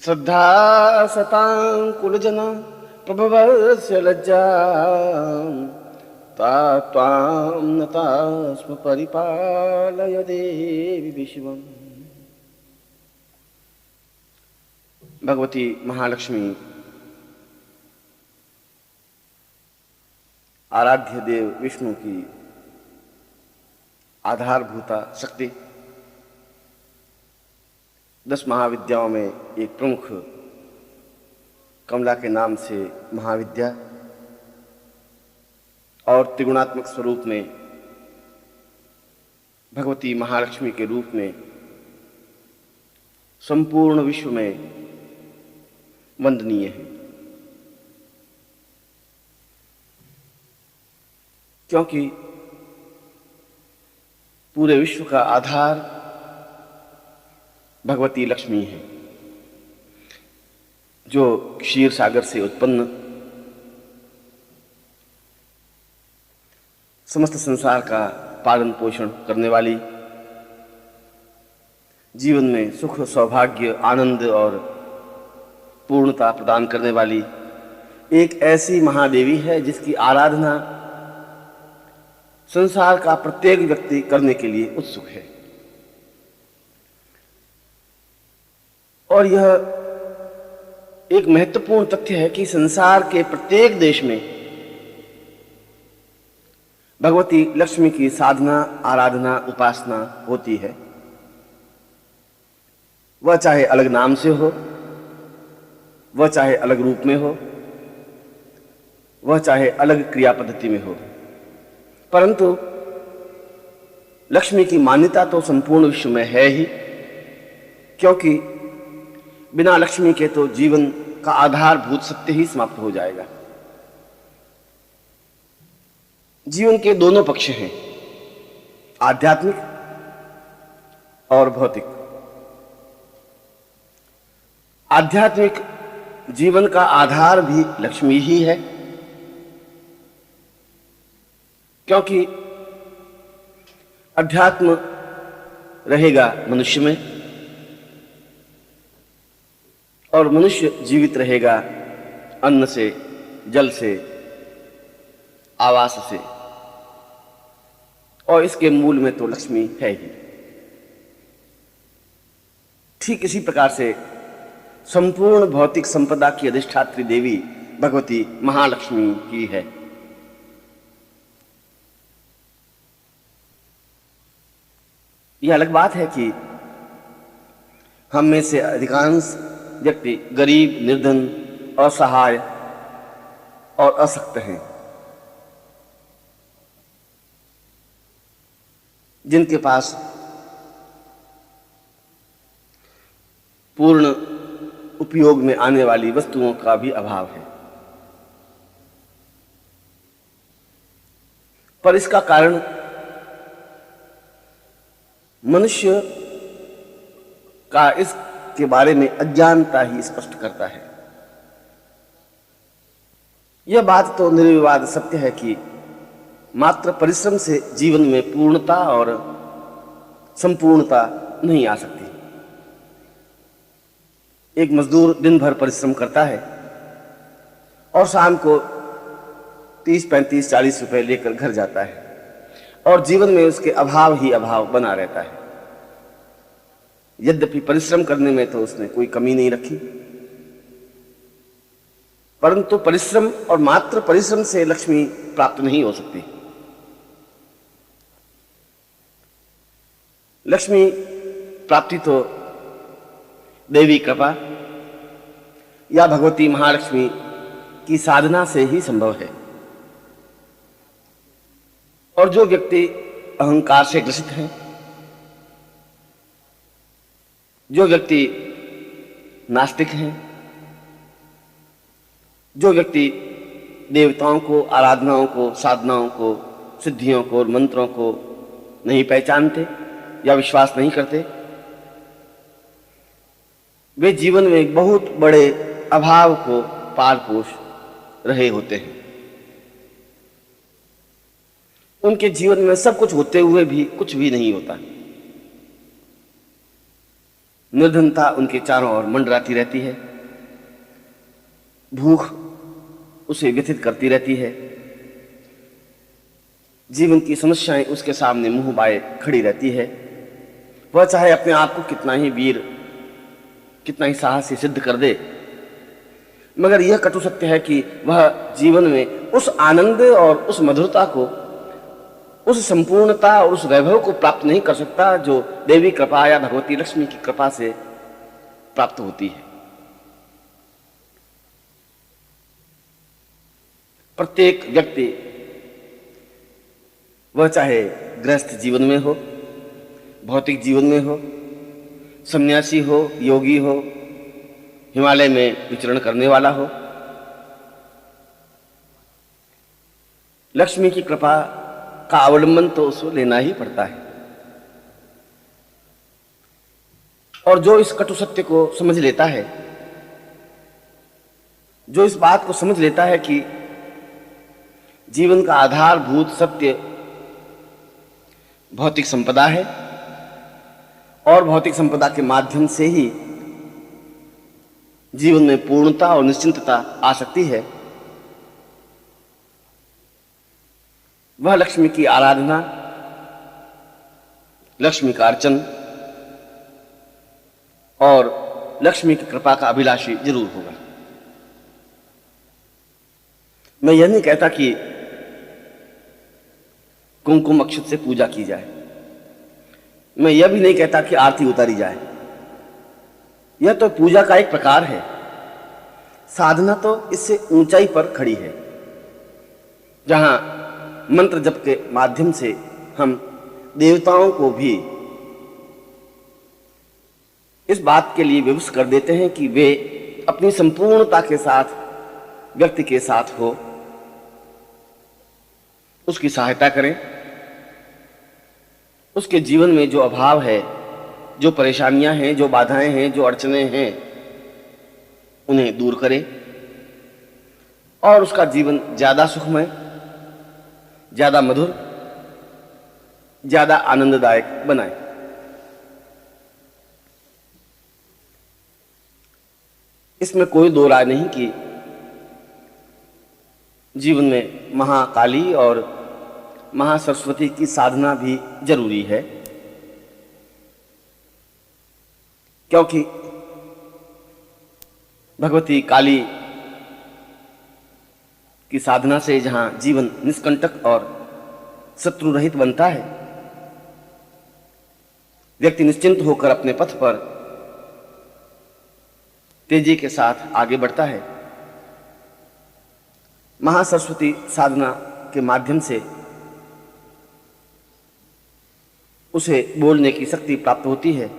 श्रद्धा सतां कुलजना प्रभवस्य लज्जा ता त्वां नता स्म परिपालय देवी विश्वम्। भगवती महालक्ष्मी आराध्य देव विष्णु की आधारभूता शक्ति 10 महाविद्याओं में एक प्रमुख कमला के नाम से महाविद्या और त्रिगुणात्मक स्वरूप में भगवती महालक्ष्मी के रूप में संपूर्ण विश्व में वंदनीय है, क्योंकि पूरे विश्व का आधार भगवती लक्ष्मी है, जो क्षीर सागर से उत्पन्न समस्त संसार का पालन पोषण करने वाली, जीवन में सुख सौभाग्य आनंद और पूर्णता प्रदान करने वाली एक ऐसी महादेवी है जिसकी आराधना संसार का प्रत्येक व्यक्ति करने के लिए उत्सुक है। और यह एक महत्वपूर्ण तथ्य है कि संसार के प्रत्येक देश में भगवती लक्ष्मी की साधना आराधना उपासना होती है, वह चाहे अलग नाम से हो, वह चाहे अलग रूप में हो, वह चाहे अलग क्रिया पद्धति में हो, परंतु लक्ष्मी की मान्यता तो संपूर्ण विश्व में है ही, क्योंकि बिना लक्ष्मी के तो जीवन का आधारभूत सत्य ही समाप्त हो जाएगा। जीवन के दोनों पक्ष हैं, आध्यात्मिक और भौतिक। आध्यात्मिक जीवन का आधार भी लक्ष्मी ही है, क्योंकि अध्यात्म रहेगा मनुष्य में और मनुष्य जीवित रहेगा अन्न से, जल से, आवास से, और इसके मूल में तो लक्ष्मी है ही। ठीक इसी प्रकार से संपूर्ण भौतिक संपदा की अधिष्ठात्री देवी भगवती महालक्ष्मी की है। यह अलग बात है कि हम में से अधिकांश व्यक्ति गरीब, निर्धन, असहाय और अशक्त हैं, जिनके पास पूर्ण उपयोग में आने वाली वस्तुओं का भी अभाव है। पर इसका कारण मनुष्य का इसके बारे में अज्ञानता ही स्पष्ट करता है। यह बात तो निर्विवाद सत्य है कि मात्र परिश्रम से जीवन में पूर्णता और संपूर्णता नहीं आ सकती। एक मजदूर दिन भर परिश्रम करता है और शाम को 30, 35, 40 रुपए लेकर घर जाता है और जीवन में उसके अभाव ही अभाव बना रहता है। यद्यपि परिश्रम करने में तो उसने कोई कमी नहीं रखी, परंतु परिश्रम और मात्र परिश्रम से लक्ष्मी प्राप्त नहीं हो सकती। लक्ष्मी प्राप्ति तो देवी कृपा या भगवती महालक्ष्मी की साधना से ही संभव है। और जो व्यक्ति अहंकार से ग्रसित हैं, जो व्यक्ति नास्तिक हैं, जो व्यक्ति देवताओं को, आराधनाओं को, साधनाओं को, सिद्धियों को और मंत्रों को नहीं पहचानते या विश्वास नहीं करते, वे जीवन में एक बहुत बड़े अभाव को पार पोष रहे होते हैं। उनके जीवन में सब कुछ होते हुए भी कुछ भी नहीं होता। निर्धनता उनके चारों ओर मंडराती रहती है, भूख उसे व्यथित करती रहती है, जीवन की समस्याएं उसके सामने मुंह बाए खड़ी रहती है। वह चाहे अपने आप को कितना ही वीर, कितना ही साहसी सिद्ध कर दे, मगर यह कटु सत्य है कि वह जीवन में उस आनंद और उस मधुरता को, उस संपूर्णता और उस वैभव को प्राप्त नहीं कर सकता जो देवी कृपा या भगवती लक्ष्मी की कृपा से प्राप्त होती है। प्रत्येक व्यक्ति, वह चाहे गृहस्थ जीवन में हो, भौतिक जीवन में हो, सन्यासी हो, योगी हो, हिमालय में विचरण करने वाला हो, लक्ष्मी की कृपा का अवलंबन तो उसको लेना ही पड़ता है। और जो इस कटु सत्य को समझ लेता है, जो इस बात को समझ लेता है कि जीवन का आधारभूत सत्य भौतिक संपदा है और भौतिक संपदा के माध्यम से ही जीवन में पूर्णता और निश्चिंतता आ सकती है, वह लक्ष्मी की आराधना, लक्ष्मी का अर्चन और लक्ष्मी की कृपा का अभिलाषी जरूर होगा। मैं यह नहीं कहता कि कुमकुम अक्षत से पूजा की जाए, मैं यह भी नहीं कहता कि आरती उतारी जाए। यह तो पूजा का एक प्रकार है, साधना तो इससे ऊंचाई पर खड़ी है, जहां मंत्र जप के माध्यम से हम देवताओं को भी इस बात के लिए विवश कर देते हैं कि वे अपनी संपूर्णता के साथ व्यक्ति के साथ हो, उसकी सहायता करें, उसके जीवन में जो अभाव है, जो परेशानियां हैं, जो बाधाएं हैं, जो अड़चने हैं, उन्हें दूर करें और उसका जीवन ज्यादा सुखमय, ज्यादा मधुर, ज्यादा आनंददायक बनाए। इसमें कोई दो राय नहीं कि जीवन में महाकाली और महासरस्वती की साधना भी जरूरी है, क्योंकि भगवती काली की साधना से जहां जीवन निष्कंटक और शत्रु रहित बनता है, व्यक्ति निश्चिंत होकर अपने पथ पर तेजी के साथ आगे बढ़ता है। महासरस्वती साधना के माध्यम से उसे बोलने की शक्ति प्राप्त होती है,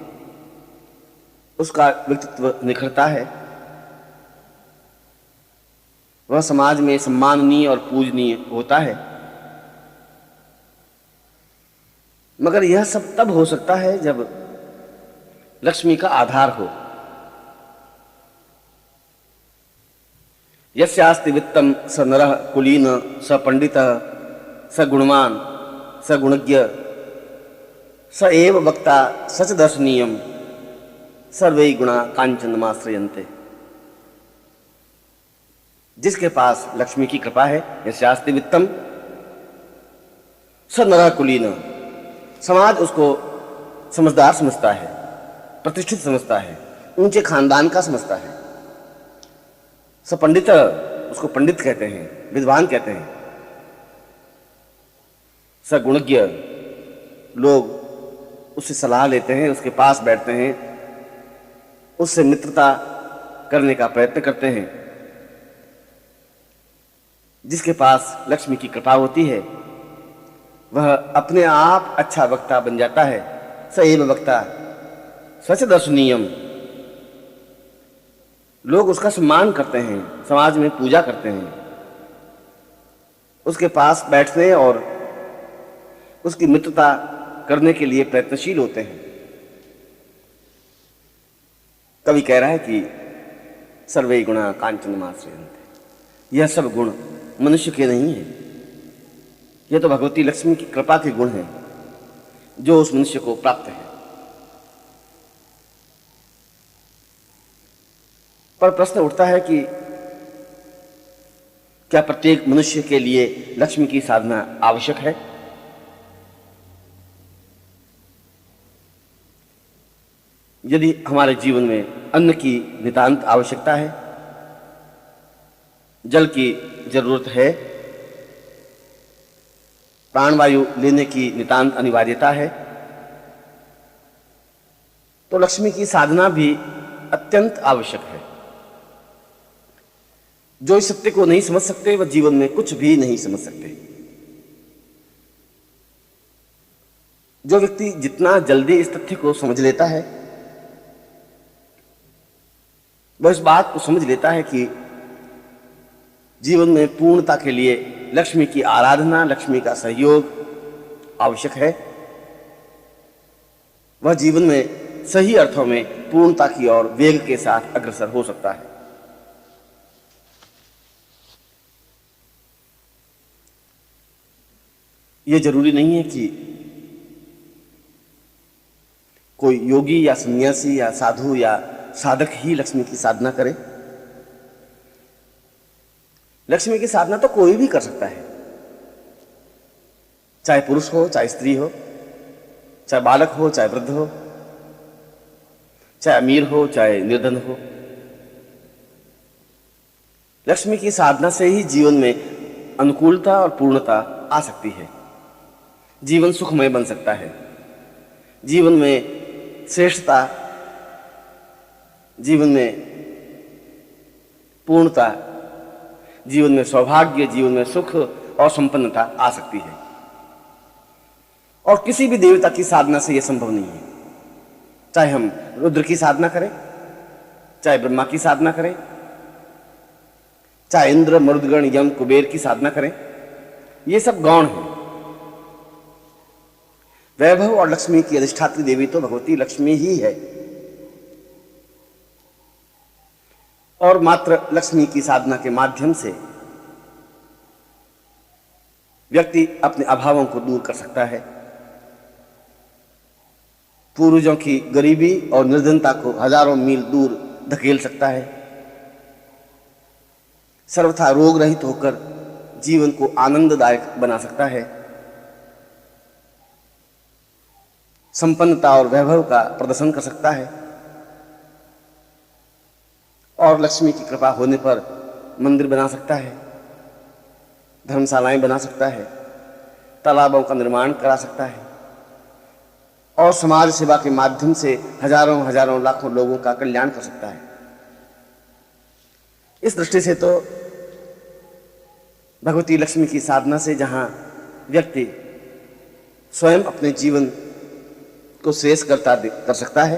उसका व्यक्तित्व निखरता है, वह समाज में सम्माननीय और पूजनीय होता है। मगर यह सब तब हो सकता है जब लक्ष्मी का आधार हो। यस्यास्ति वित्तम स नरः कुलीन स पंडितः स गुणवान स गुणज्ञ स एव वक्ता सच दर्शनीयम सर्वे गुणा कांचनमाश्रयन्ते। जिसके पास लक्ष्मी की कृपा है, यस्यास्ति वित्तम स नरः कुलीन, समाज उसको समझदार समझता है, प्रतिष्ठित समझता है, ऊंचे खानदान का समझता है। स पंडित, उसको पंडित कहते हैं, विद्वान कहते हैं। स गुणज्ञ, लोग उससे सलाह लेते हैं, उसके पास बैठते हैं, उससे मित्रता करने का प्रयत्न करते हैं। जिसके पास लक्ष्मी की कृपा होती है, वह अपने आप अच्छा वक्ता बन जाता है। स एव वक्ता सच दर्शनीयम, लोग उसका सम्मान करते हैं, समाज में पूजा करते हैं, उसके पास बैठने और उसकी मित्रता करने के लिए प्रयत्नशील होते हैं। कवि कह रहा है कि सर्वे गुणा कांचनमाश्रयन्ते, यह सब गुण मनुष्य के नहीं है, यह तो भगवती लक्ष्मी की कृपा के गुण हैं जो उस मनुष्य को प्राप्त है। पर प्रश्न उठता है कि क्या प्रत्येक मनुष्य के लिए लक्ष्मी की साधना आवश्यक है? यदि हमारे जीवन में अन्न की नितांत आवश्यकता है, जल की जरूरत है, प्राणवायु लेने की नितांत अनिवार्यता है, तो लक्ष्मी की साधना भी अत्यंत आवश्यक है। जो इस सत्य को नहीं समझ सकते वह जीवन में कुछ भी नहीं समझ सकते। जो व्यक्ति जितना जल्दी इस तथ्य को समझ लेता है, वह इस बात को समझ लेता है कि जीवन में पूर्णता के लिए लक्ष्मी की आराधना, लक्ष्मी का सहयोग आवश्यक है, वह जीवन में सही अर्थों में पूर्णता की ओर वेग के साथ अग्रसर हो सकता है। यह जरूरी नहीं है कि कोई योगी या सन्यासी या साधु या साधक ही लक्ष्मी की साधना करे। लक्ष्मी की साधना तो कोई भी कर सकता है, चाहे पुरुष हो, चाहे स्त्री हो, चाहे बालक हो, चाहे वृद्ध हो, चाहे अमीर हो, चाहे निर्धन हो। लक्ष्मी की साधना से ही जीवन में अनुकूलता और पूर्णता आ सकती है। जीवन सुखमय बन सकता है, जीवन में श्रेष्ठता, जीवन में पूर्णता, जीवन में सौभाग्य, जीवन में सुख और संपन्नता आ सकती है। और किसी भी देवता की साधना से यह संभव नहीं है। चाहे हम रुद्र की साधना करें, चाहे ब्रह्मा की साधना करें, चाहे इंद्र, मरुदगण, यम, कुबेर की साधना करें, ये सब गौण है। वैभव और लक्ष्मी की अधिष्ठात्री देवी तो भगवती लक्ष्मी ही है। और मात्र लक्ष्मी की साधना के माध्यम से व्यक्ति अपने अभावों को दूर कर सकता है, पूर्वजों की गरीबी और निर्धनता को हजारों मील दूर धकेल सकता है, सर्वथा रोग रहित होकर जीवन को आनंददायक बना सकता है, संपन्नता और वैभव का प्रदर्शन कर सकता है, और लक्ष्मी की कृपा होने पर मंदिर बना सकता है, धर्मशालाएं बना सकता है, तालाबों का निर्माण करा सकता है, और समाज सेवा के माध्यम से हजारों हजारों लाखों लोगों का कल्याण कर सकता है। इस दृष्टि से तो भगवती लक्ष्मी की साधना से जहां व्यक्ति स्वयं अपने जीवन को श्रेष्ठ कर सकता है,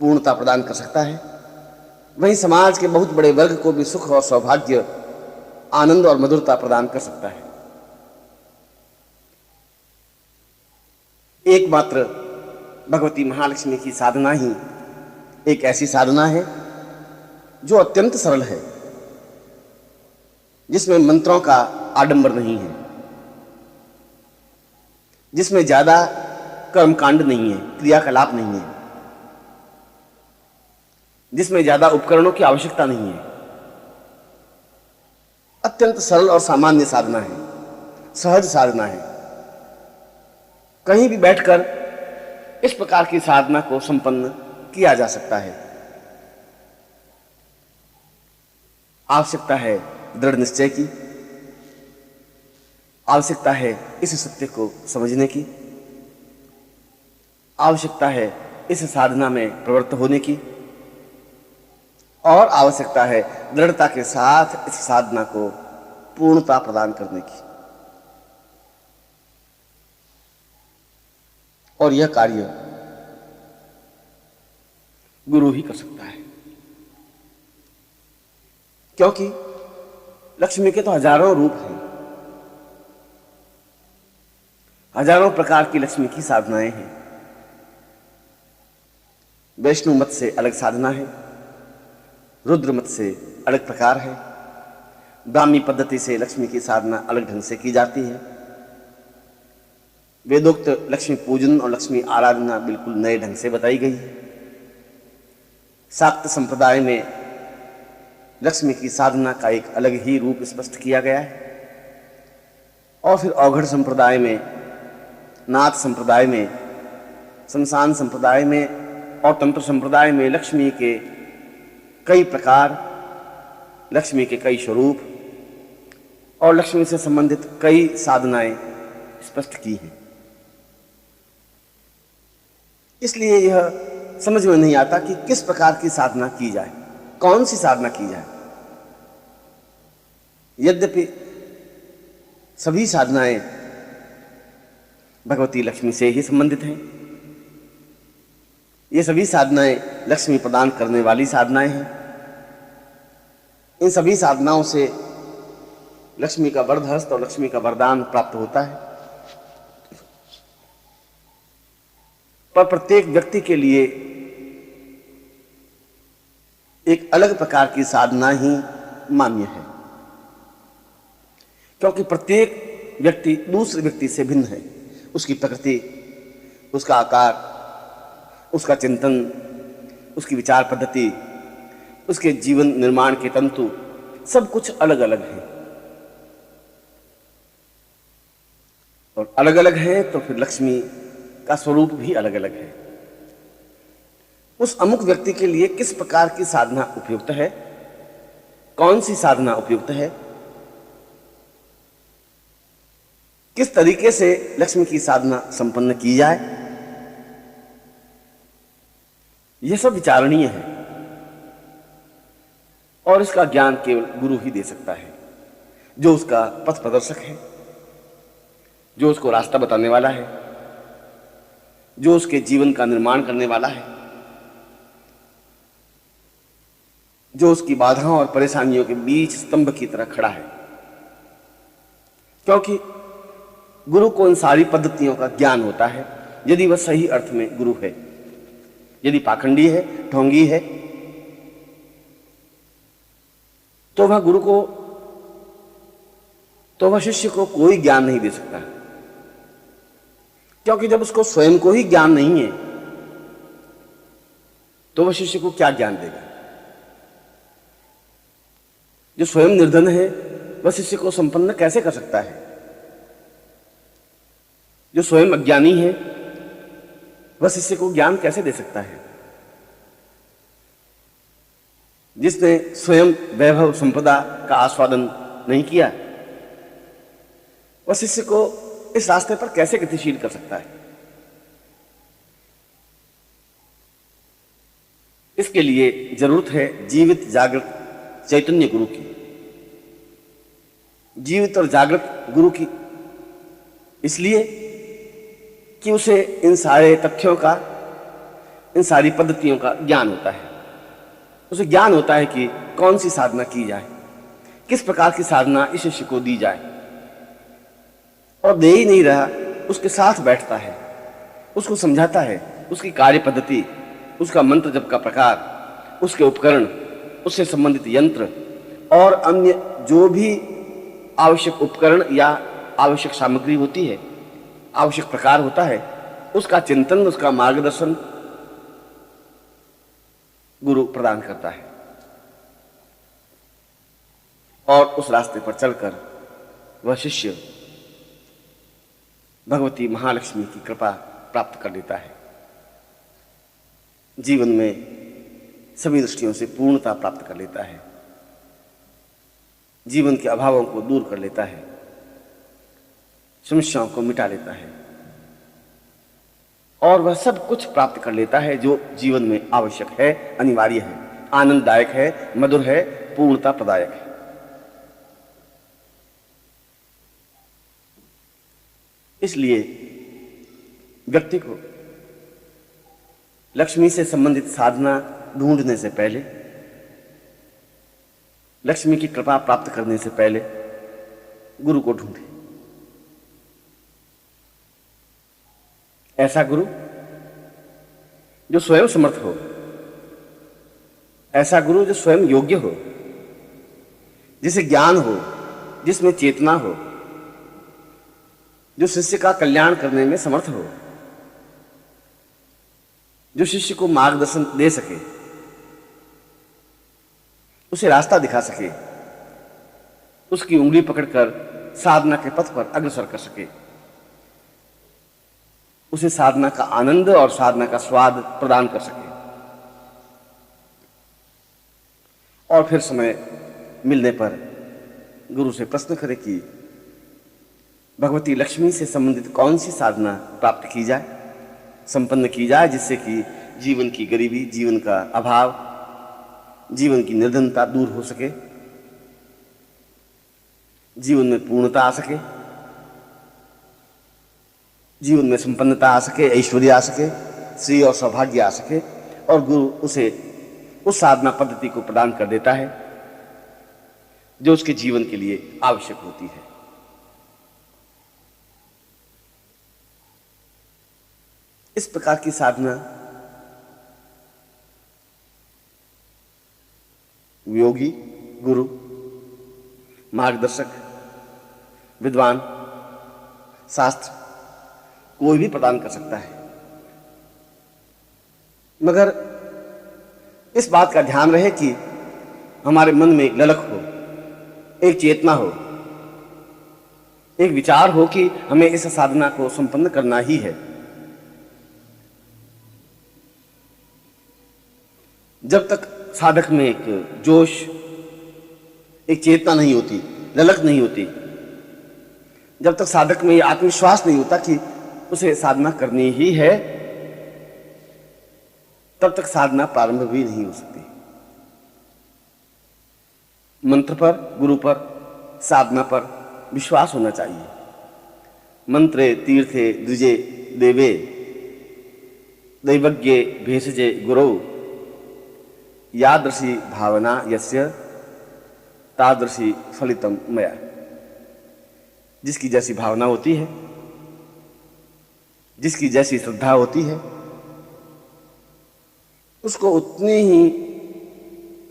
पूर्णता प्रदान कर सकता है, वहीं समाज के बहुत बड़े वर्ग को भी सुख और सौभाग्य, आनंद और मधुरता प्रदान कर सकता है। एकमात्र भगवती महालक्ष्मी की साधना ही एक ऐसी साधना है जो अत्यंत सरल है, जिसमें मंत्रों का आडंबर नहीं है, जिसमें ज्यादा कर्मकांड नहीं है, क्रियाकलाप नहीं है, जिसमें ज्यादा उपकरणों की आवश्यकता नहीं है। अत्यंत सरल और सामान्य साधना है, सहज साधना है। कहीं भी बैठकर इस प्रकार की साधना को संपन्न किया जा सकता है। आवश्यकता है दृढ़ निश्चय की, आवश्यकता है इस सत्य को समझने की, आवश्यकता है इस साधना में प्रवृत्त होने की, और आवश्यकता है दृढ़ता के साथ इस साधना को पूर्णता प्रदान करने की। और यह कार्य गुरु ही कर सकता है, क्योंकि लक्ष्मी के तो हजारों रूप हैं, हजारों प्रकार की लक्ष्मी की साधनाएं हैं। वैष्णव मत से अलग साधना है, रुद्र मत से अलग प्रकार है, ब्राह्मी पद्धति से लक्ष्मी की साधना अलग ढंग से की जाती है। वेदोक्त लक्ष्मी पूजन और लक्ष्मी आराधना बिल्कुल नए ढंग से बताई गई है। शाक्त संप्रदाय में लक्ष्मी की साधना का एक अलग ही रूप स्पष्ट किया गया है, और फिर अवघड़ संप्रदाय में, नाथ संप्रदाय में, शमशान संप्रदाय में और तंत्र संप्रदाय में लक्ष्मी के कई प्रकार, लक्ष्मी के कई स्वरूप और लक्ष्मी से संबंधित कई साधनाएं स्पष्ट की हैं। इसलिए यह समझ में नहीं आता कि किस प्रकार की साधना की जाए, कौन सी साधना की जाए। यद्यपि सभी साधनाएं भगवती लक्ष्मी से ही संबंधित हैं, ये सभी साधनाएं लक्ष्मी प्रदान करने वाली साधनाएं हैं। इन सभी साधनाओं से लक्ष्मी का वरदहस्त और लक्ष्मी का वरदान प्राप्त होता है, पर प्रत्येक व्यक्ति के लिए एक अलग प्रकार की साधना ही मान्य है, क्योंकि प्रत्येक व्यक्ति दूसरे व्यक्ति से भिन्न है। उसकी प्रकृति, उसका आकार, उसका चिंतन, उसकी विचार पद्धति, उसके जीवन निर्माण के तंतु सब कुछ अलग अलग है। और अलग अलग है तो फिर लक्ष्मी का स्वरूप भी अलग अलग है। उस अमुक व्यक्ति के लिए किस प्रकार की साधना उपयुक्त है, कौन सी साधना उपयुक्त है, किस तरीके से लक्ष्मी की साधना संपन्न की जाए, यह सब विचारणीय है और इसका ज्ञान केवल गुरु ही दे सकता है, जो उसका पथ प्रदर्शक है, जो उसको रास्ता बताने वाला है, जो उसके जीवन का निर्माण करने वाला है, जो उसकी बाधाओं और परेशानियों के बीच स्तंभ की तरह खड़ा है। क्योंकि गुरु को इन सारी पद्धतियों का ज्ञान होता है, यदि वह सही अर्थ में गुरु है। यदि पाखंडी है, ढोंगी है, तो वह शिष्य को कोई ज्ञान नहीं दे सकता, क्योंकि जब उसको स्वयं को ही ज्ञान नहीं है तो वह शिष्य को क्या ज्ञान देगा। जो स्वयं निर्धन है वह शिष्य को संपन्न कैसे कर सकता है। जो स्वयं अज्ञानी है वह शिष्य को ज्ञान कैसे दे सकता है। जिसने स्वयं वैभव संपदा का आस्वादन नहीं किया वह शिष्य को इस रास्ते पर कैसे गतिशील कर सकता है। इसके लिए जरूरत है जीवित जागृत चैतन्य गुरु की, जीवित और जागृत गुरु की, इसलिए कि उसे इन सारे तथ्यों का, इन सारी पद्धतियों का ज्ञान होता है। उसे ज्ञान होता है कि कौन सी साधना की जाए, किस प्रकार की साधना इस शिष्य को दी जाए, और दे ही नहीं रहा, उसके साथ बैठता है, उसको समझाता है, उसकी कार्य पद्धति, उसका मंत्र जप का प्रकार, उसके उपकरण, उससे संबंधित यंत्र और अन्य जो भी आवश्यक उपकरण या आवश्यक सामग्री होती है, आवश्यक प्रकार होता है, उसका चिंतन, उसका मार्गदर्शन गुरु प्रदान करता है। और उस रास्ते पर चलकर वह शिष्य भगवती महालक्ष्मी की कृपा प्राप्त कर लेता है, जीवन में सभी दृष्टियों से पूर्णता प्राप्त कर लेता है, जीवन के अभावों को दूर कर लेता है, समस्याओं को मिटा लेता है और वह सब कुछ प्राप्त कर लेता है जो जीवन में आवश्यक है, अनिवार्य है, आनंददायक है, मधुर है, पूर्णता प्रदायक है। इसलिए व्यक्ति को लक्ष्मी से संबंधित साधना ढूंढने से पहले, लक्ष्मी की कृपा प्राप्त करने से पहले गुरु को ढूंढे। ऐसा गुरु जो स्वयं समर्थ हो, ऐसा गुरु जो स्वयं योग्य हो, जिसे ज्ञान हो, जिसमें चेतना हो, जो शिष्य का कल्याण करने में समर्थ हो, जो शिष्य को मार्गदर्शन दे सके, उसे रास्ता दिखा सके, उसकी उंगली पकड़कर साधना के पथ पर अग्रसर कर सके, उसे साधना का आनंद और साधना का स्वाद प्रदान कर सके। और फिर समय मिलने पर गुरु से प्रश्न करे कि भगवती लक्ष्मी से संबंधित कौन सी साधना प्राप्त की जाए, संपन्न की जाए, जिससे कि जीवन की गरीबी, जीवन का अभाव, जीवन की निर्धनता दूर हो सके, जीवन में पूर्णता आ सके, जीवन में संपन्नता आ सके, ऐश्वर्य आ सके, श्री और सौभाग्य आ सके। और गुरु उसे उस साधना पद्धति को प्रदान कर देता है जो उसके जीवन के लिए आवश्यक होती है। इस प्रकार की साधना योगी, गुरु, मार्गदर्शक, विद्वान, शास्त्र कोई भी प्रदान कर सकता है। मगर इस बात का ध्यान रहे कि हमारे मन में एक ललक हो, एक चेतना हो, एक विचार हो कि हमें इस साधना को संपन्न करना ही है। जब तक साधक में एक जोश, एक चेतना नहीं होती, ललक नहीं होती, जब तक साधक में ये आत्मविश्वास नहीं होता कि उसे साधना करनी ही है, तब तक साधना प्रारंभ भी नहीं हो सकती। मंत्र पर, गुरु पर, साधना पर विश्वास होना चाहिए। मंत्रे तीर्थे द्विजे देवे दैवज्ञे भेषजे गुरौ यादृशी भावना यस्य तादृशी फलितम मया। जिसकी जैसी भावना होती है, जिसकी जैसी श्रद्धा होती है, उसको उतनी ही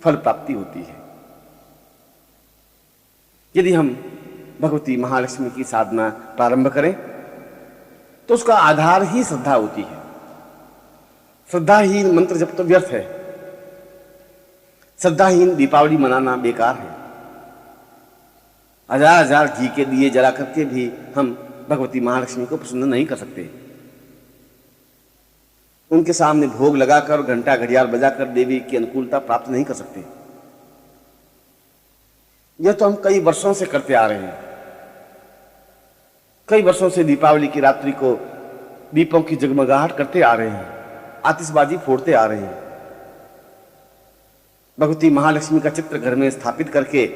फल प्राप्ति होती है। यदि हम भगवती महालक्ष्मी की साधना प्रारंभ करें तो उसका आधार ही श्रद्धा होती है। श्रद्धाहीन मंत्र जब तो व्यर्थ है, श्रद्धाहीन दीपावली मनाना बेकार है। हजार हजार घी के दिए जला करके भी हम भगवती महालक्ष्मी को प्रसन्न नहीं कर सकते। उनके सामने भोग लगाकर, घंटा घड़ियाल बजाकर देवी की अनुकूलता प्राप्त नहीं कर सकते। यह तो हम कई वर्षों से करते आ रहे हैं। कई वर्षों से दीपावली की रात्रि को दीपों की जगमगाहट करते आ रहे हैं, आतिशबाजी फोड़ते आ रहे हैं, भगवती महालक्ष्मी का चित्र घर में स्थापित करके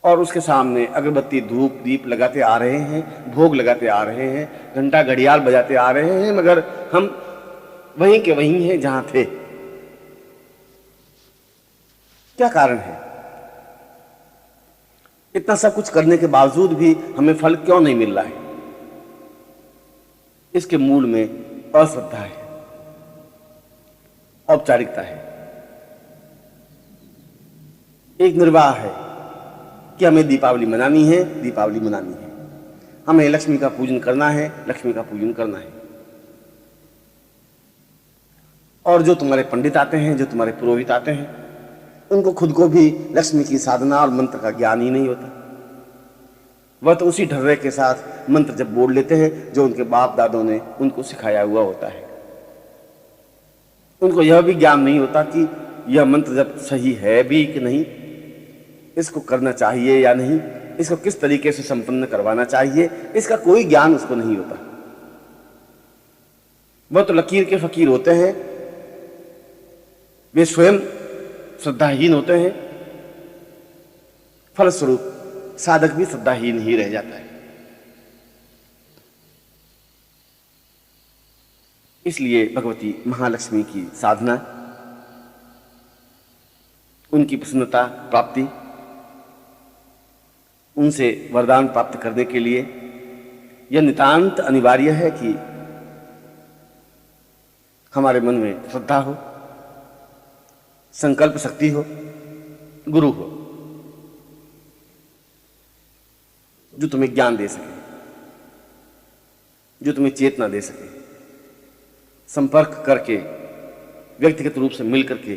और उसके सामने अगरबत्ती, धूप, दीप लगाते आ रहे हैं, भोग लगाते आ रहे हैं, घंटा घड़ियाल बजाते आ रहे हैं, मगर हम वहीं के वहीं हैं जहां थे। क्या कारण है? इतना सब कुछ करने के बावजूद भी हमें फल क्यों नहीं मिल रहा है? इसके मूल में अश्रद्धा है, औपचारिकता है, एक निर्वाह है कि हमें दीपावली मनानी है, दीपावली मनानी है, हमें लक्ष्मी का पूजन करना है, लक्ष्मी का पूजन करना है। और जो तुम्हारे पंडित आते हैं, जो तुम्हारे पुरोहित आते हैं, उनको खुद को भी लक्ष्मी की साधना और मंत्र का ज्ञान ही नहीं होता। वह तो उसी ढर्रे के साथ मंत्र जब बोल लेते हैं जो उनके बाप दादों ने उनको सिखाया हुआ होता है। उनको यह भी ज्ञान नहीं होता कि यह मंत्र जब सही है भी कि नहीं, इसको करना चाहिए या नहीं, इसको किस तरीके से संपन्न करवाना चाहिए, इसका कोई ज्ञान उसको नहीं होता। वह तो लकीर के फकीर होते हैं, वे स्वयं श्रद्धाहीन होते हैं, फलस्वरूप साधक भी श्रद्धाहीन ही रह जाता है। इसलिए भगवती महालक्ष्मी की साधना, उनकी प्रसन्नता प्राप्ति, उनसे वरदान प्राप्त करने के लिए यह नितांत अनिवार्य है कि हमारे मन में श्रद्धा हो, संकल्प शक्ति हो, गुरु हो जो तुम्हें ज्ञान दे सके, जो तुम्हें चेतना दे सके, संपर्क करके, व्यक्तिगत रूप से मिल करके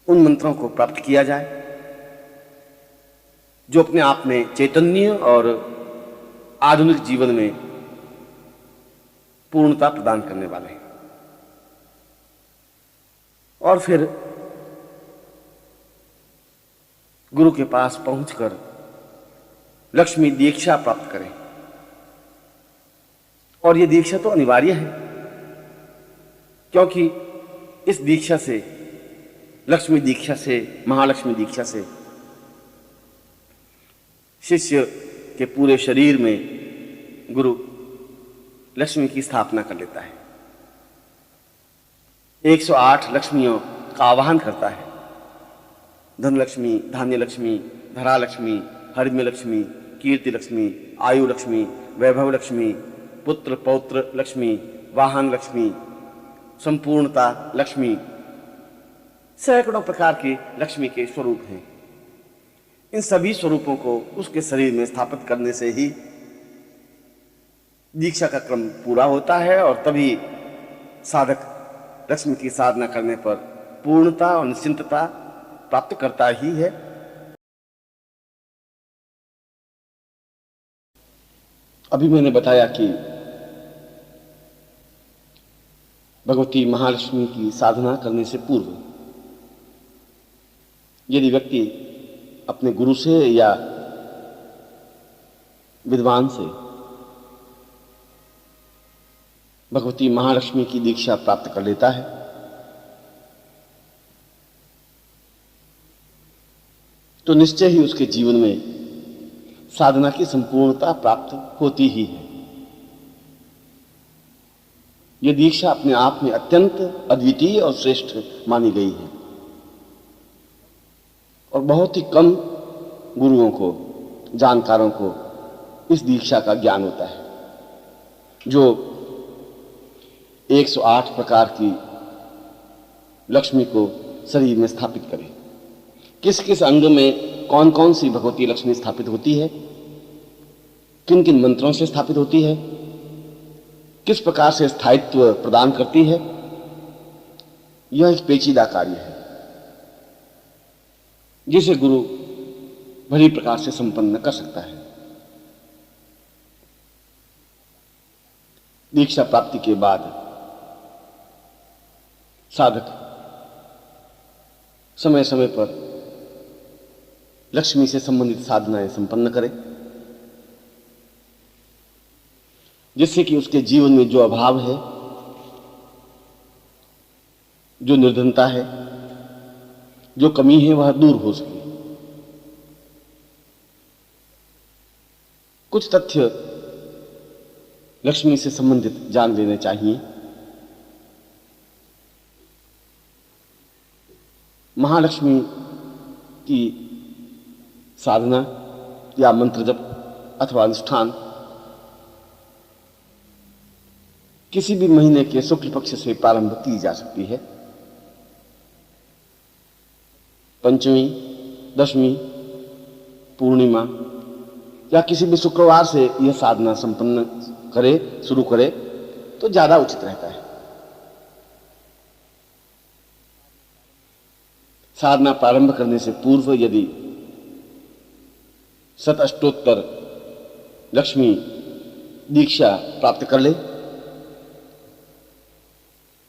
उन मंत्रों को प्राप्त किया जाए जो अपने आप में चैतन्य और आधुनिक जीवन में पूर्णता प्रदान करने वाले हैं। और फिर गुरु के पास पहुंचकर लक्ष्मी दीक्षा प्राप्त करें। और यह दीक्षा तो अनिवार्य है, क्योंकि इस दीक्षा से, लक्ष्मी दीक्षा से, महालक्ष्मी दीक्षा से शिष्य के पूरे शरीर में गुरु लक्ष्मी की स्थापना कर लेता है। 108 लक्ष्मियों का आवाहन करता है। धन लक्ष्मी, धान्य लक्ष्मी, धरा लक्ष्मी, हरिम्य लक्ष्मी, कीर्ति लक्ष्मी, आयु लक्ष्मी, वैभव लक्ष्मी, पुत्र पौत्र लक्ष्मी, वाहन लक्ष्मी, संपूर्णता लक्ष्मी। सैकड़ों प्रकार के लक्ष्मी के स्वरूप हैं। इन सभी स्वरूपों को उसके शरीर में स्थापित करने से ही दीक्षा का क्रम पूरा होता है और तभी साधक लक्ष्मी की साधना करने पर पूर्णता और निश्चिंतता प्राप्त करता ही है। अभी मैंने बताया कि भगवती महालक्ष्मी की साधना करने से पूर्व यदि व्यक्ति अपने गुरु से या विद्वान से भगवती महालक्ष्मी की दीक्षा प्राप्त कर लेता है तो निश्चय ही उसके जीवन में साधना की संपूर्णता प्राप्त होती ही है। यह दीक्षा अपने आप में अत्यंत अद्वितीय और श्रेष्ठ मानी गई है और बहुत ही कम गुरुओं को, जानकारों को इस दीक्षा का ज्ञान होता है जो 108 प्रकार की लक्ष्मी को शरीर में स्थापित करे। किस किस अंग में कौन कौन सी भगवती लक्ष्मी स्थापित होती है, किन किन मंत्रों से स्थापित होती है, किस प्रकार से स्थायित्व प्रदान करती है, यह एक पेचीदा कार्य है जिसे गुरु भली प्रकार से संपन्न कर सकता है। दीक्षा प्राप्ति के बाद साधक समय समय पर लक्ष्मी से संबंधित साधनाएं संपन्न करे, जिससे कि उसके जीवन में जो अभाव है, जो निर्धनता है, जो कमी है, वह दूर हो सके। कुछ तथ्य लक्ष्मी से संबंधित जान लेने चाहिए। महालक्ष्मी की साधना या मंत्र जप अथवा अनुष्ठान किसी भी महीने के शुक्ल पक्ष से प्रारंभ की जा सकती है। पंचमी, दशमी, पूर्णिमा या किसी भी शुक्रवार से यह साधना संपन्न करे, शुरू करे तो ज्यादा उचित रहता है। साधना प्रारंभ करने से पूर्व यदि शतअष्टोत्तर लक्ष्मी दीक्षा प्राप्त कर ले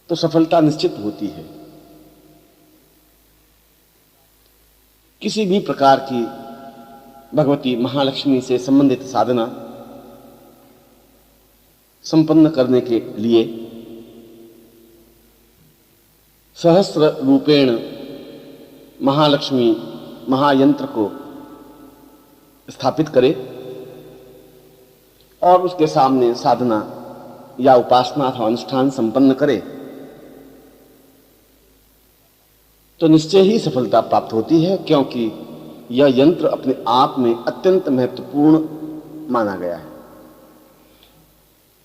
तो सफलता निश्चित होती है। किसी भी प्रकार की भगवती महालक्ष्मी से संबंधित साधना संपन्न करने के लिए सहस्र रूपेण महालक्ष्मी महायंत्र को स्थापित करे और उसके सामने साधना या उपासना अथवा अनुष्ठान संपन्न करे तो निश्चय ही सफलता प्राप्त होती है, क्योंकि यह यंत्र अपने आप में अत्यंत महत्वपूर्ण माना गया है।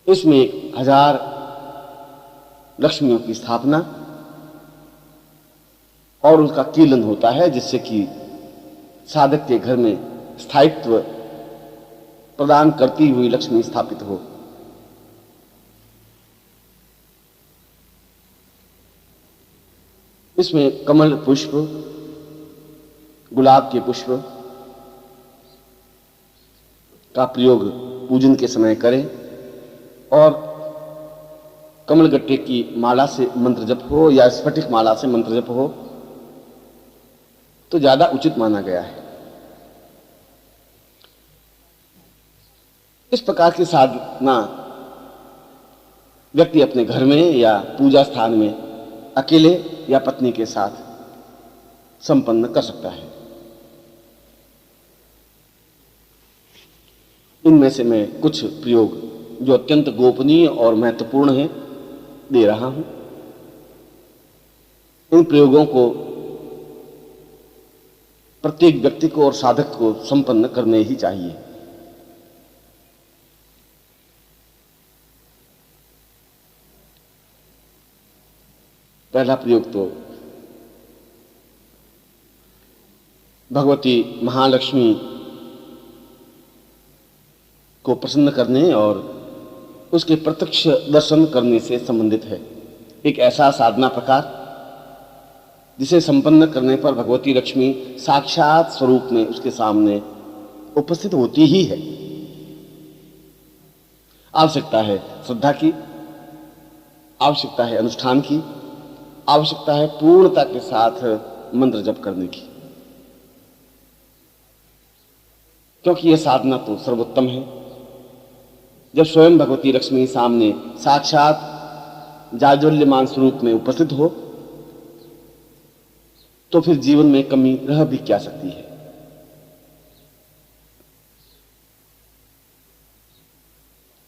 इसमें 1000 लक्ष्मियों की स्थापना और उनका कीलन होता है, जिससे कि साधक के घर में स्थायित्व प्रदान करती हुई लक्ष्मी स्थापित हो। इसमें कमल पुष्प, गुलाब के पुष्प का प्रयोग पूजन के समय करें और कमलगट्टे की माला से मंत्र जप हो या स्फटिक माला से मंत्र जप हो तो ज्यादा उचित माना गया है। इस प्रकार की साधना व्यक्ति अपने घर में या पूजा स्थान में अकेले या पत्नी के साथ संपन्न कर सकता है। इनमें से मैं कुछ प्रयोग जो अत्यंत गोपनीय और महत्वपूर्ण है दे रहा हूं। इन प्रयोगों को प्रत्येक व्यक्ति को और साधक को संपन्न करने ही चाहिए। पहला प्रयोग तो भगवती महालक्ष्मी को प्रसन्न करने और उसके प्रत्यक्ष दर्शन करने से संबंधित है। एक ऐसा साधना प्रकार जिसे संपन्न करने पर भगवती लक्ष्मी साक्षात स्वरूप में उसके सामने उपस्थित होती ही है। आवश्यकता है श्रद्धा की, आवश्यकता है अनुष्ठान की, आवश्यकता है पूर्णता के साथ मंत्र जप करने की, क्योंकि यह साधना तो सर्वोत्तम है। जब स्वयं भगवती लक्ष्मी सामने साक्षात जाज्वल्यमान स्वरूप में उपस्थित हो तो फिर जीवन में कमी रह भी क्या सकती है।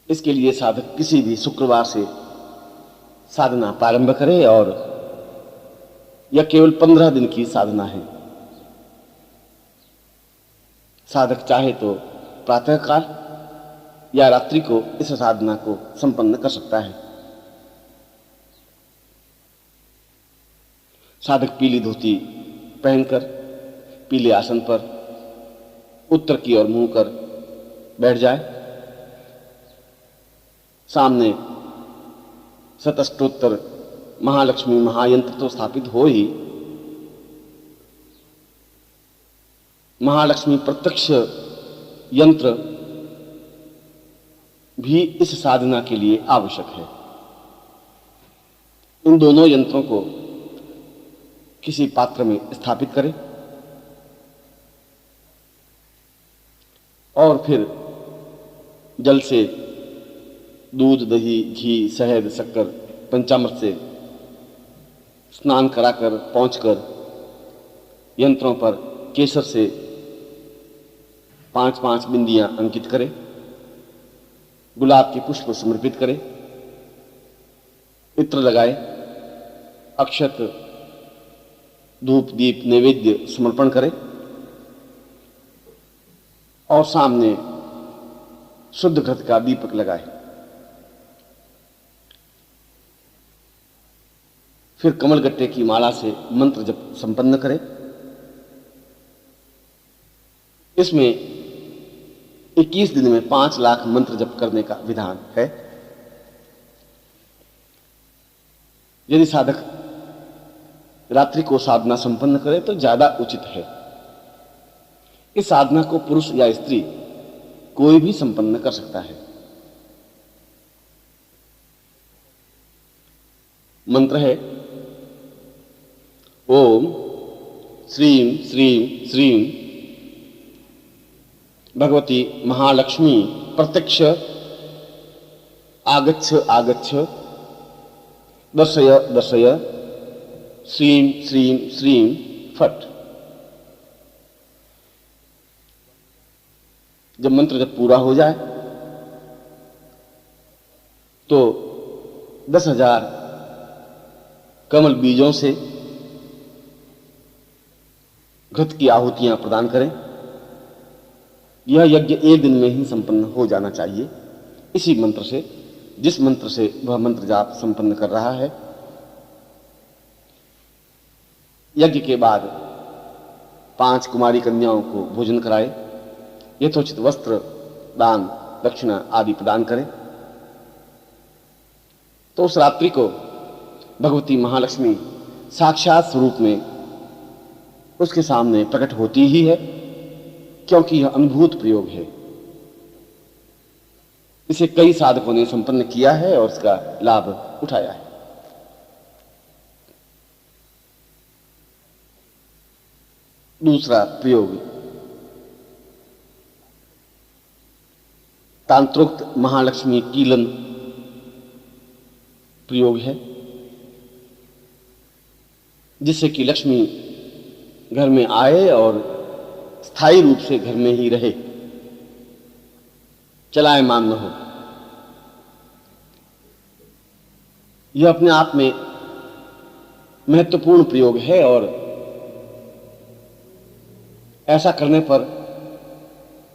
इसके लिए साधक किसी भी शुक्रवार से साधना प्रारंभ करे और यह केवल 15 दिन की साधना है। साधक चाहे तो प्रातःकाल या रात्रि को इस साधना को संपन्न कर सकता है। साधक पीली धोती पहनकर पीले आसन पर उत्तर की ओर मुंह कर बैठ जाए। सामने शतष्टोत्तर महालक्ष्मी महायंत्र तो स्थापित हो ही, महालक्ष्मी प्रत्यक्ष यंत्र भी इस साधना के लिए आवश्यक है। इन दोनों यंत्रों को किसी पात्र में स्थापित करें और फिर जल से दूध, दही, घी, शहद, शक्कर, पंचामृत से स्नान कराकर पहुंचकर यंत्रों पर केसर से 5-5 बिंदियां अंकित करें, गुलाब के पुष्प समर्पित करें, इत्र लगाए, अक्षत, धूप, दीप, नैवेद्य समर्पण करें और सामने शुद्ध घृत का दीपक लगाए। फिर कमलगट्टे की माला से मंत्र जप संपन्न करें। इसमें 21 दिन में 5 लाख मंत्र जप करने का विधान है। यदि साधक रात्रि को साधना संपन्न करे तो ज्यादा उचित है। इस साधना को पुरुष या स्त्री कोई भी संपन्न कर सकता है। मंत्र है ओम श्रीं श्रीं श्रीं भगवती महालक्ष्मी प्रत्यक्ष आगच्छ आगच्छ दर्शय दर्शय श्रीं श्रीं श्रीं फट। जब मंत्र जब पूरा हो जाए तो 10,000 कमल बीजों से घृत की आहुतियां प्रदान करें। यह यज्ञ 1 दिन में ही संपन्न हो जाना चाहिए। इसी मंत्र से, जिस मंत्र से वह मंत्र जाप संपन्न कर रहा है, यज्ञ के बाद 5 कुमारी कन्याओं को भोजन कराए, यथोचित वस्त्र दान, दक्षिणा आदि प्रदान करें। तो उस रात्रि को भगवती महालक्ष्मी साक्षात स्वरूप में उसके सामने प्रकट होती ही है, क्योंकि यह अनुभूत प्रयोग है। इसे कई साधकों ने संपन्न किया है और इसका लाभ उठाया है। दूसरा प्रयोग तांत्रोक्त महालक्ष्मी कीलन प्रयोग है, जिससे कि लक्ष्मी घर में आए और स्थायी रूप से घर में ही रहे, चलायमान न हो। यह अपने आप में महत्वपूर्ण प्रयोग है और ऐसा करने पर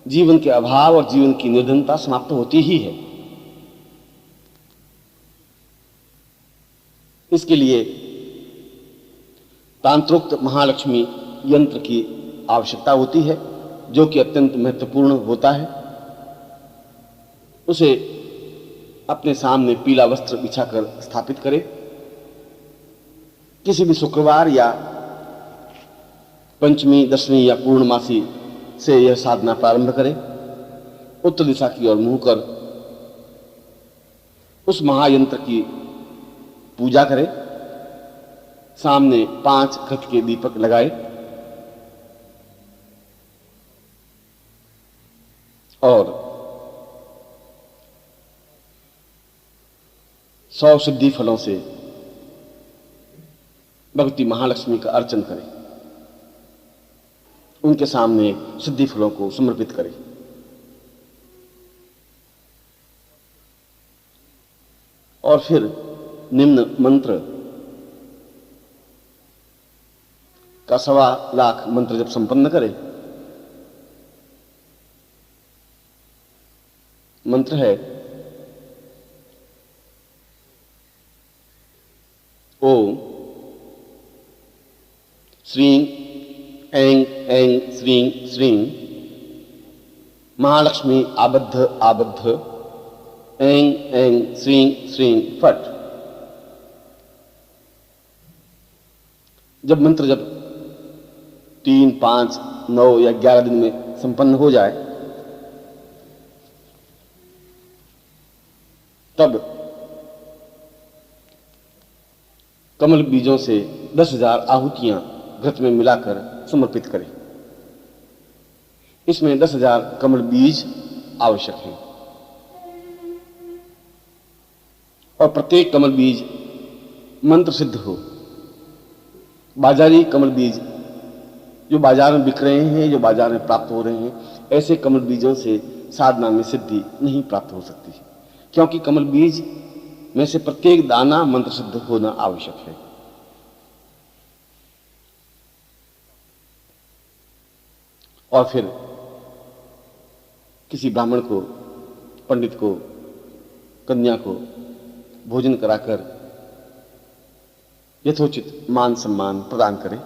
जीवन के अभाव और जीवन की निर्धनता समाप्त होती ही है। इसके लिए तांत्रोक्त महालक्ष्मी यंत्र की आवश्यकता होती है, जो कि अत्यंत महत्वपूर्ण होता है। उसे अपने सामने पीला वस्त्र बिछाकर स्थापित करें। किसी भी शुक्रवार या पंचमी, दशमी या पूर्णमासी से यह साधना प्रारंभ करें। उत्तर दिशा की ओर मुंह कर उस महायंत्र की पूजा करें। सामने 5 घृत के दीपक लगाए और 100 सिद्धि फलों से भगवती महालक्ष्मी का अर्चन करें। उनके सामने सिद्धि फलों को समर्पित करें। और फिर निम्न मंत्र का 1.25 लाख मंत्र जब संपन्न करें। मंत्र है ओम श्रीं ऐं ऐं श्रीं श्रीं महालक्ष्मी आबद्ध आबद्ध ऐं ऐं श्रीं श्रीं फट। जब मंत्र 3, 5, 9 या 11 दिन में संपन्न हो जाए, तब कमल बीजों से 10,000 आहुतियां घृत में मिलाकर समर्पित करें। इसमें 10,000 कमल बीज आवश्यक हैं और प्रत्येक कमल बीज मंत्र सिद्ध हो। बाजारी कमल बीज जो बाजार में बिक रहे हैं, जो बाजार में प्राप्त हो रहे हैं, ऐसे कमल बीजों से साधना में सिद्धि नहीं प्राप्त हो सकती, क्योंकि कमल बीज में से प्रत्येक दाना मंत्र सिद्ध होना आवश्यक है। और फिर किसी ब्राह्मण को, पंडित को, कन्या को भोजन कराकर यथोचित मान सम्मान प्रदान करें।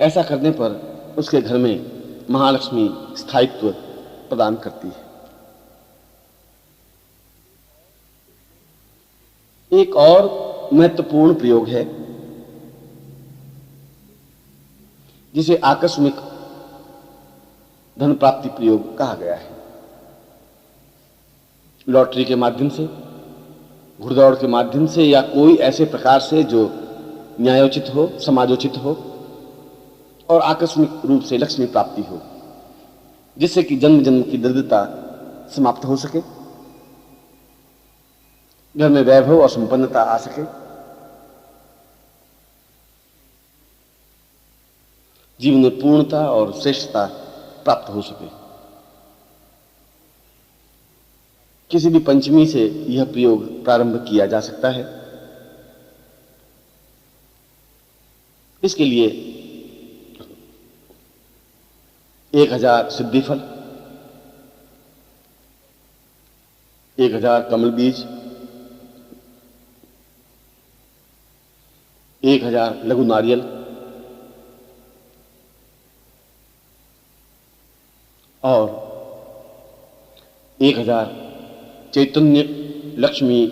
ऐसा करने पर उसके घर में महालक्ष्मी स्थायित्व प्रदान करती है। एक और महत्वपूर्ण प्रयोग है जिसे आकस्मिक धन प्राप्ति प्रयोग कहा गया है। लॉटरी के माध्यम से, घुड़दौड़ के माध्यम से या कोई ऐसे प्रकार से जो न्यायोचित हो, समाजोचित हो और आकस्मिक रूप से लक्ष्मी प्राप्ति हो, जिससे कि जन्म जन्म की दरिद्रता समाप्त हो सके, घर में वैभव और संपन्नता आ सके, जीवन में पूर्णता और श्रेष्ठता प्राप्त हो सके। किसी भी पंचमी से यह प्रयोग प्रारंभ किया जा सकता है। इसके लिए 1000 सिद्धिफल, 1000 कमल बीज, 1000 लघु नारियल और 1000 चैतन्य लक्ष्मी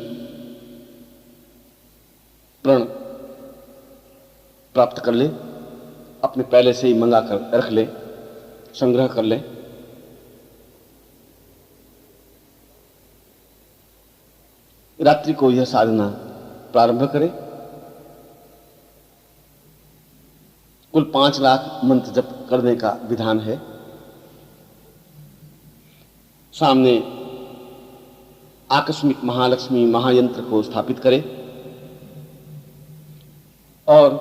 प्रण प्राप्त कर ले, अपने पहले से ही मंगा कर रख ले, संग्रह कर ले। रात्रि को यह साधना प्रारंभ करें। कुल 5 लाख मंत्र जप करने का विधान है। सामने आकस्मिक महालक्ष्मी महायंत्र को स्थापित करें और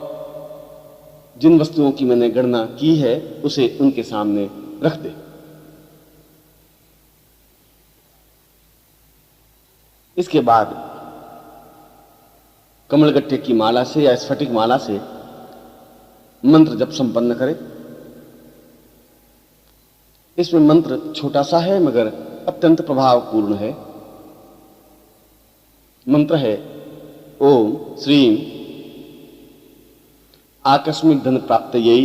जिन वस्तुओं की मैंने गणना की है उसे उनके सामने रख दे। इसके बाद कमलगट्टे की माला से या स्फटिक माला से मंत्र जप संपन्न करें। इसमें मंत्र छोटा सा है मगर अत्यंत प्रभावपूर्ण है। मंत्र है ओम श्रीम आकस्मिक धन प्राप्तये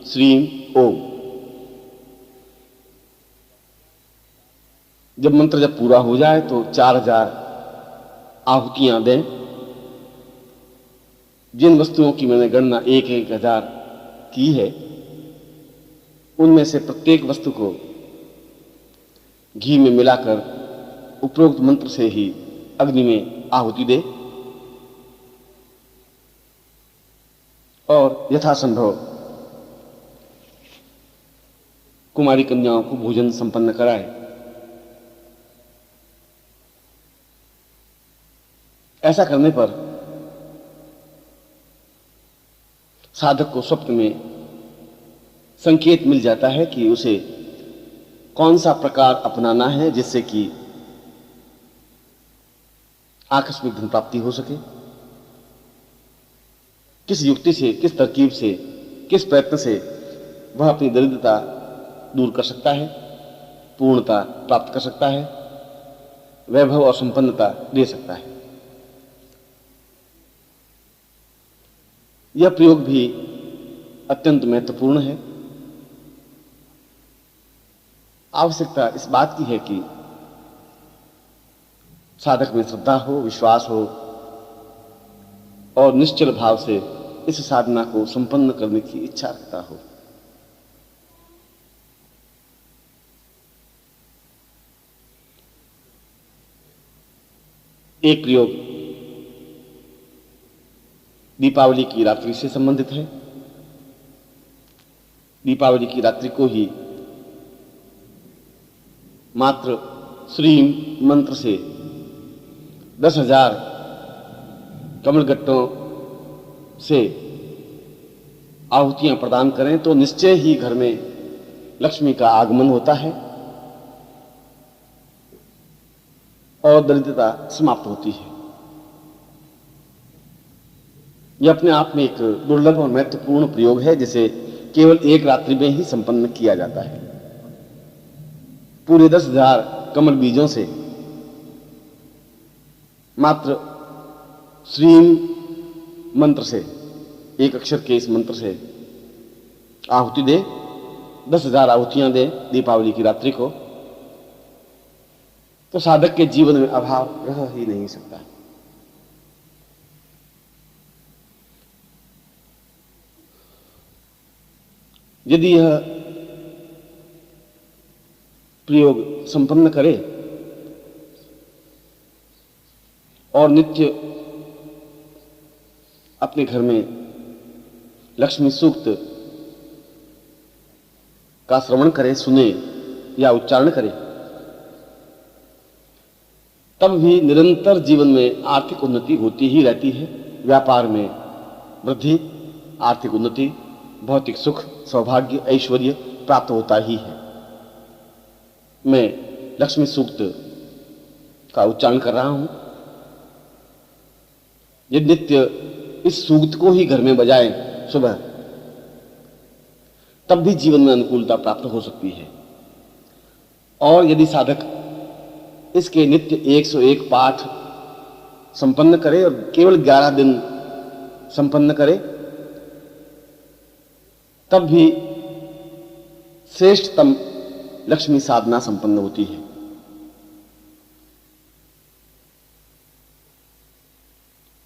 श्रीम ओम। जब मंत्र जब पूरा हो जाए तो 4000 आहुतियां दें। जिन वस्तुओं की मैंने गणना 1,000 की है उनमें से प्रत्येक वस्तु को घी में मिलाकर उपरोक्त मंत्र से ही अग्नि में आहुति दे और यथासंभव कुमारी कन्याओं को भोजन संपन्न कराए। ऐसा करने पर साधक को स्वप्न में संकेत मिल जाता है कि उसे कौन सा प्रकार अपनाना है जिससे कि आकस्मिक धन प्राप्ति हो सके। किस युक्ति से, किस तरकीब से, किस प्रयत्न से वह अपनी दरिद्रता दूर कर सकता है, पूर्णता प्राप्त कर सकता है, वैभव और संपन्नता दे सकता है। यह प्रयोग भी अत्यंत महत्वपूर्ण है। आवश्यकता इस बात की है कि साधक में श्रद्धा हो, विश्वास हो और निश्चल भाव से इस साधना को संपन्न करने की इच्छा रखता हो। एक प्रयोग दीपावली की रात्रि से संबंधित है। दीपावली की रात्रि को ही मात्र श्रीम मंत्र से 10,000 कमलगट्टों से आहुतियां प्रदान करें तो निश्चय ही घर में लक्ष्मी का आगमन होता है और दरिद्रता समाप्त होती है। यह अपने आप में एक दुर्लभ और महत्वपूर्ण प्रयोग है जिसे केवल एक रात्रि में ही संपन्न किया जाता है। पूरे 10,000 कमल बीजों से मात्र श्रीम मंत्र से, एक अक्षर के इस मंत्र से आहुति दे, 10,000 आहुतियां दे दीपावली की रात्रि को, तो साधक के जीवन में अभाव रह ही नहीं सकता। यदि यह प्रयोग संपन्न करे और नित्य अपने घर में लक्ष्मी सूक्त का श्रवण करे, सुने या उच्चारण करे, तब भी निरंतर जीवन में आर्थिक उन्नति होती ही रहती है। व्यापार में वृद्धि, आर्थिक उन्नति, भौतिक सुख, सौभाग्य, ऐश्वर्य प्राप्त होता ही है। मैं लक्ष्मी सूक्त का उच्चारण कर रहा हूं। यदि नित्य इस सूक्त को ही घर में बजाएं सुबह, तब भी जीवन में अनुकूलता प्राप्त हो सकती है। और यदि साधक इसके नित्य 101 पाठ संपन्न करे और केवल 11 दिन संपन्न करे, तब भी श्रेष्ठतम लक्ष्मी साधना संपन्न होती है।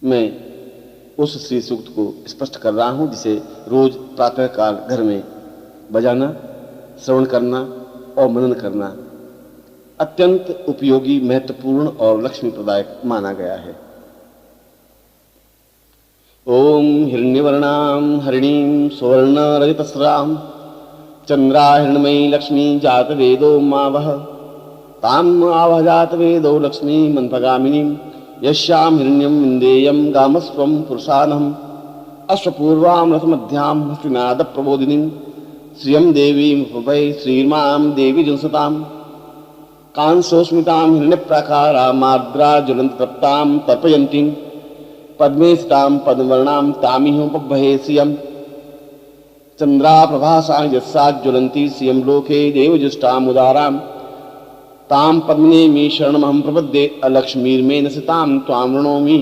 मैं उस श्री सूक्त को स्पष्ट कर रहा हूं, जिसे रोज प्रातःकाल घर में बजाना, श्रवण करना और मनन करना अत्यंत उपयोगी, महत्वपूर्ण और लक्ष्मी प्रदायक माना गया है। ओम हिरण्यवर्णां हरिणीं सुवर्ण रजतस्रां चंद्राहिरणमयी लक्ष्मी जात वेदो मावह ताम आवह जात वेदो लक्ष्मी मंथगामिनीं यस्यां हिरण्यं विन्देयं गामस्वं पुरुषानहम् अश्वपूर्वां रथमध्यां हस्तिनाद प्रबोधिनीं श्रियं देवीं उपभय श्रीर्मां देवी जुंसतां कांसोस्मितां हिरण्यप्राकारा माद्रा ज्वलन्ततप्तां तर्पयन्तीं पद्मे स्थितां पद्मवर्णां तामिहोपभये श्रियं चन्द्राप्रभासां यस्याज्ज्वलन्ती श्रियं लोके देवजुष्टामुदारां तां पद्मिनीं शरणमहं प्रपद्ये अलक्ष्मीर्मे नसितां त्वां वृणोमि।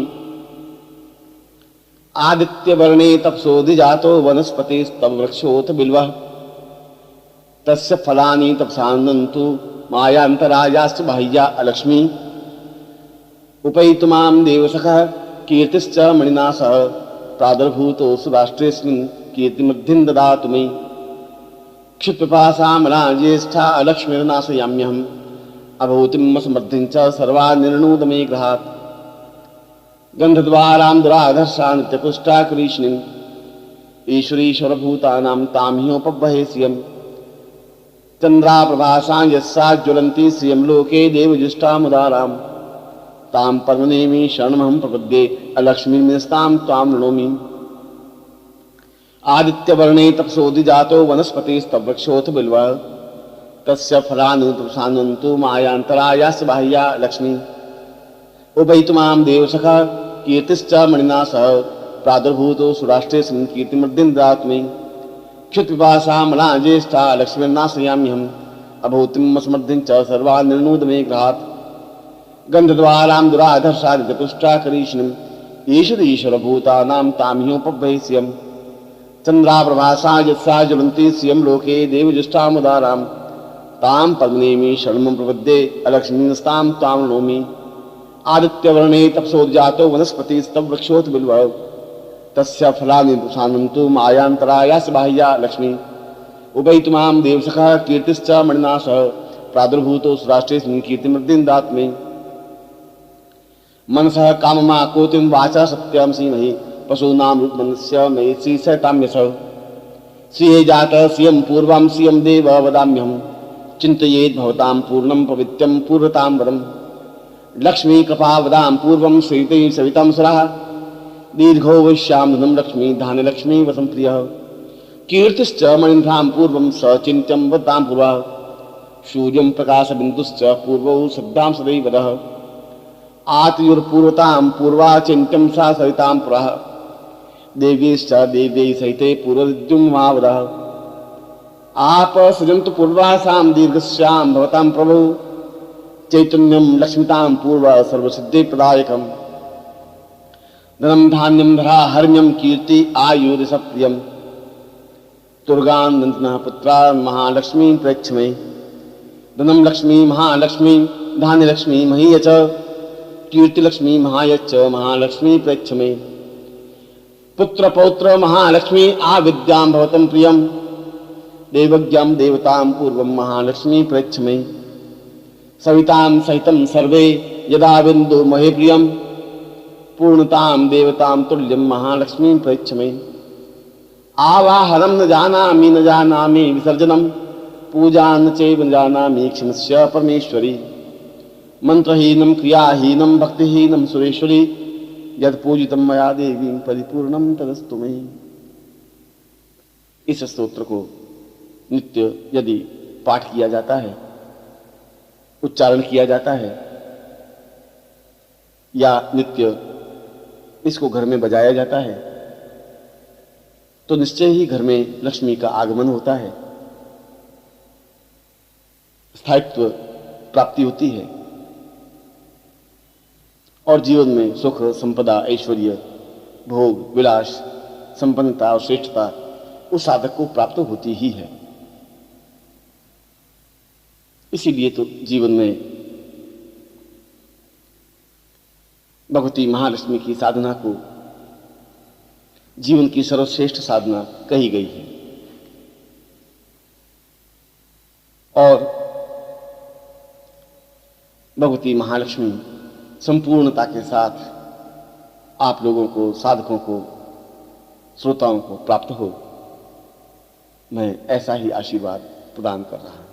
आदित्यवर्णे तपसोऽधिजातो वनस्पतिस्तव वृक्षोऽथ बिल्वः तस्य फलानि तपसानन्तु मायान्तरायाश्च बाह्या अलक्ष्मी उपैतुमां देवसखः कीर्तिश्च मणिना सह प्रादुर्भूतोऽसु राष्ट्रेऽस्मिन् कीर्तिमृद्धिं ददातु मे। क्षुत्पिपासामला ज्येष्ठा अलक्ष्मीर्नाशयाम्यहम् अभूतिम् असमृद्धिं च सर्वान् मे गृहात्। गन्धद्वारां दुराधर्षा नित्यपुष्टा कृष्णीम् ईश्वरीश्वरभूतानां तां ह्योपबहे श्रियम् चन्द्राप्रभासां यस्याज्ज्वलन्ती श्रियं लोके देवजुष्टामुदारां तां पद्मिनीं शरणमहं प्रपद्ये अलक्ष्मीर्मिस्तां त्वां वृणोमि। आदित्यवर्णे तपसोऽधिजातो वनस्पतिस्तव वृक्षोऽथ बिल्वः तस्य फलानि तपसानन्तु मायान्तरायाश्च बाह्या लक्ष्मी उपैतुमां देवसखः कीर्तिश्च मणिना सह प्रादुर्भूतोऽसु राष्ट्रेऽस्मिन् कीर्तिमृद्धिं ददातु मे। क्षुत्पिपासामला ज्येष्ठा लक्ष्मीर्नाशयाम्यहम् अभूतिम् असमृद्धिं च सर्वान् मे गृहात्। गन्धद्वारां दुराधर्षा नित्यपुष्टा करीषिणीम् ईश्वरीश्वरभूतानां तां ह्योपबहे श्रियम् चन्द्राप्रभासां यस्याज्ज्वलन्ती श्रियं लोके देवजुष्टामुदारां तां पद्मिनीं शरणमहं प्रपद्ये अलक्ष्मीस्तां त्वां वृणोमि। आदित्यवर्णे तपसोऽधिजातो वनस्पतिस्तव वृक्षोऽथ बिल्वः तस्य फलानि तपसानन्तु मायान्तरायाश्च बाह्या लक्ष्मी उपैतुमां देवसखः कीर्तिश्च मणिना सह प्रादुर्भूतोऽसु राष्ट्रेऽस्मिन् कीर्तिमृद्धिं ददातु मे। मनसः काममाकोतिं वाचा सत्यं सीमहि पशूनां रूपमनस्य मयि सैताम्यसः श्रिये जातः श्रियं पूर्वं श्रियं देव वदाम्यहम् चिन्तयेत् भवतां पूर्णं पवित्रं पूर्वतां वरम्। लक्ष्मी कृपा वदां पूर्वं श्रीते सवितां सुराः दीर्घो वैश्यां धनं लक्ष्मी धान्यलक्ष्मी वसं प्रियः कीर्तिश्च मणिभ्रां पूर्वं सचिन्त्यं वदां पूर्वः सूर्यं प्रकाशबिन्दुश्च पूर्वौ सद्दां सदैव वदः आत्युर्पूर्वतां पूर्वाचिन्त्यं सा सवितां पुरः देवीश्च देव्यै सहिते पूर्वद्युम्मावदः आप सृजन्तु पूर्वासां दीर्घस्यां भवतां प्रभु चैतन्यं लक्ष्मीतां पूर्व सर्वसिद्धिप्रदायकम्। धनं धान्यं धरा हर्म्यं कीर्ति आयुर्यशप्रियम् तुर्गान् दन्तिनः पुत्रा महालक्ष्मी प्रेक्ष मे। धनं लक्ष्मी महालक्ष्मी धान्यलक्ष्मी महीय च कीर्तिलक्ष्मी महायच्च महालक्ष्मी प्रेक्ष मे। पुत्र पौत्र महालक्ष्मी आविद्यां भवतं प्रियं देवज्ञां देवतां पूर्वं महालक्ष्मी प्रेक्ष मे। सवितां सहितं सर्वे यदा बिन्दु महे प्रियं पूर्णतां देवतां तुल्यं महालक्ष्मी प्रेक्ष मे। आवाहनं न जानामि विसर्जनं पूजा न चैव न जानामि क्षमस्य परमेश्वरी। मंत्रहीनं क्रियाहीनं भक्तिहीनं सुरेश्वरी यद पूजितं मया देवी परिपूर्णं तदस्तु मे। इस स्तोत्र को नित्य यदि पाठ किया जाता है, उच्चारण किया जाता है या नित्य इसको घर में बजाया जाता है तो निश्चय ही घर में लक्ष्मी का आगमन होता है, स्थायित्व प्राप्ति होती है और जीवन में सुख संपदा ऐश्वर्य भोग विलास संपन्नता और श्रेष्ठता उस साधक को प्राप्त होती ही है। इसीलिए तो जीवन में भगवती महालक्ष्मी की साधना को जीवन की सर्वश्रेष्ठ साधना कही गई है। और भगवती महालक्ष्मी संपूर्णता के साथ आप लोगों को, साधकों को, श्रोताओं को प्राप्त हो, मैं ऐसा ही आशीर्वाद प्रदान कर रहा हूं।